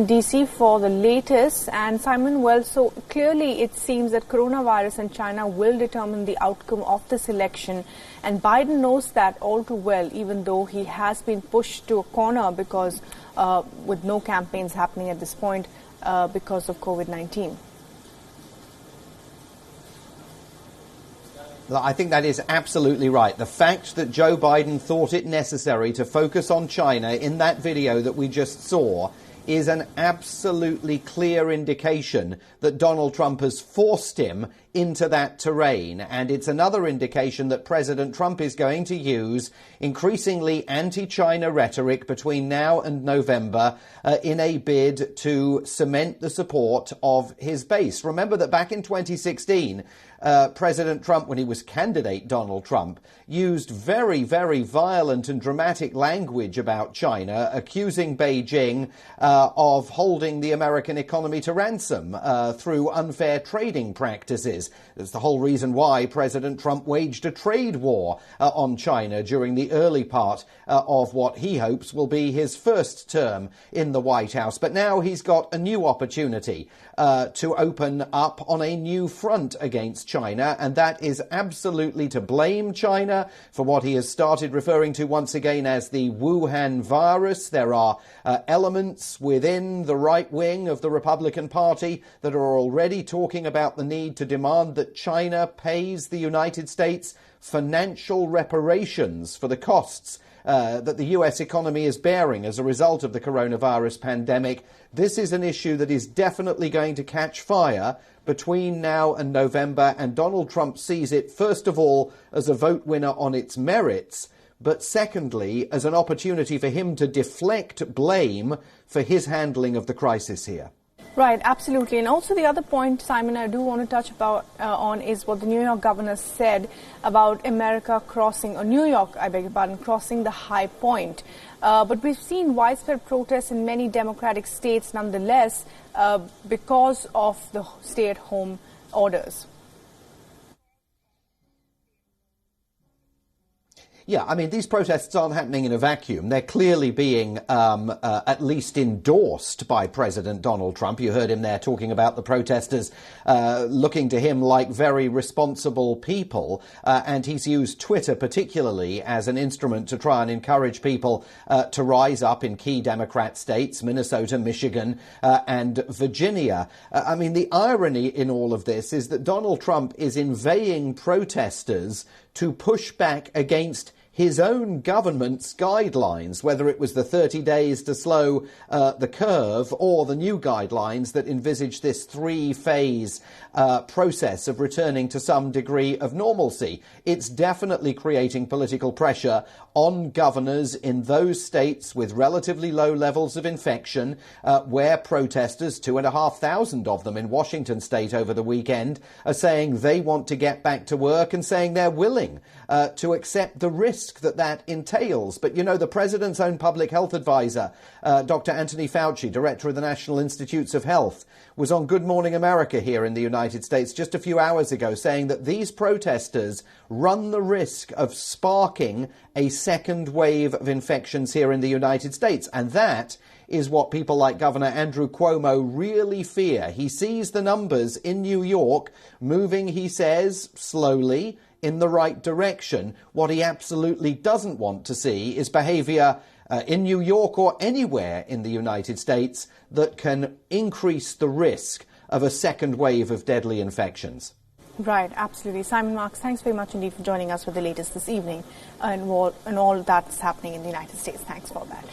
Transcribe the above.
DC for the latest. And Simon, well, so clearly it seems that coronavirus and China will determine the outcome of this election, and Biden knows that all too well, even though he has been pushed to a corner because with no campaigns happening at this point because of COVID-19. I think that is absolutely right. The fact that Joe Biden thought it necessary to focus on China in that video that we just saw is an absolutely clear indication that Donald Trump has forced him into that terrain. And it's another indication that President Trump is going to use increasingly anti-China rhetoric between now and November in a bid to cement the support of his base. Remember that back in 2016, President Trump, when he was candidate Donald Trump, used very, very violent and dramatic language about China, accusing Beijing of holding the American economy to ransom through unfair trading practices. That's the whole reason why President Trump waged a trade war on China during the early part of what he hopes will be his first term in the White House. But now he's got a new opportunity to open up on a new front against China, and that is absolutely to blame China for what he has started referring to once again as the Wuhan virus. There are elements within the right wing of the Republican Party that are already talking about the need to demand that China pays the United States financial reparations for the costs that the US economy is bearing as a result of the coronavirus pandemic. This is an issue that is definitely going to catch fire between now and November, and Donald Trump sees it, first of all, as a vote winner on its merits, but secondly, as an opportunity for him to deflect blame for his handling of the crisis here. Right, absolutely. And also the other point, Simon, I do want to touch on is what the New York governor said about America crossing, or New York, I beg your pardon, crossing the high point. But we've seen widespread protests in many Democratic states nonetheless because of the stay-at-home orders. Yeah, I mean, these protests aren't happening in a vacuum. They're clearly being at least endorsed by President Donald Trump. You heard him there talking about the protesters looking to him like very responsible people. And he's used Twitter particularly as an instrument to try and encourage people to rise up in key Democrat states, Minnesota, Michigan, and Virginia. I mean, the irony in all of this is that Donald Trump is inveighing protesters to push back against his own government's guidelines, whether it was the 30 days to slow the curve or the new guidelines that envisage this three-phase process of returning to some degree of normalcy. It's definitely creating political pressure on governors in those states with relatively low levels of infection, where protesters, 2,500 of them in Washington state over the weekend, are saying they want to get back to work and saying they're willing to accept the risk that entails. But, you know, the president's own public health advisor, Dr. Anthony Fauci, director of the National Institutes of Health, was on Good Morning America here in the United States just a few hours ago saying that these protesters run the risk of sparking a second wave of infections here in the United States. And that is what people like Governor Andrew Cuomo really fear. He sees the numbers in New York moving, he says, slowly in the right direction. What he absolutely doesn't want to see is behavior in New York or anywhere in the United States that can increase the risk of a second wave of deadly infections. Right, absolutely. Simon Marks, thanks very much indeed for joining us with the latest this evening and all that's happening in the United States. Thanks for that.